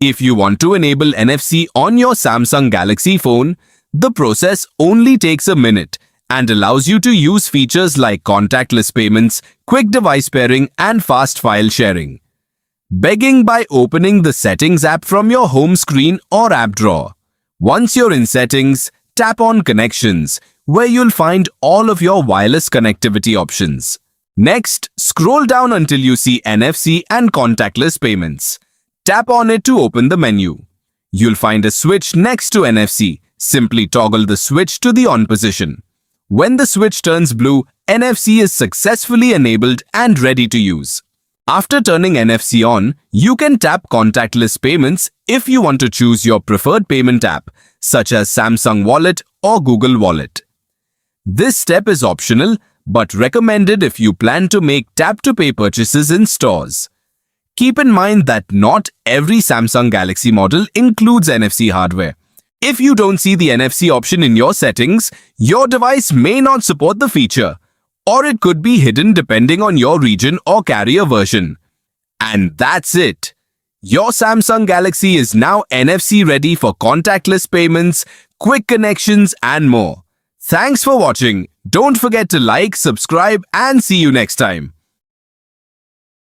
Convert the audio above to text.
If you want to enable NFC on your Samsung Galaxy phone, the process only takes a minute and allows you to use features like contactless payments, quick device pairing, and fast file sharing. Begin by opening the Settings app from your home screen or app drawer. Once you're in Settings, tap on Connections, where you'll find all of your wireless connectivity options. Next, scroll down until you see NFC and contactless payments. Tap on it to open the menu. You'll find a switch next to NFC. Simply toggle the switch to the on position. When the switch turns blue, NFC is successfully enabled and ready to use. After turning NFC on, you can tap contactless payments if you want to choose your preferred payment app, such as Samsung Wallet or Google Wallet. This step is optional, but recommended if you plan to make tap-to-pay purchases in stores. Keep in mind that not every Samsung Galaxy model includes NFC hardware. If you don't see the NFC option in your settings, your device may not support the feature, or it could be hidden depending on your region or carrier version. And that's it. Your Samsung Galaxy is now NFC ready for contactless payments, quick connections, and more. Thanks for watching. Don't forget to like, subscribe, and see you next time.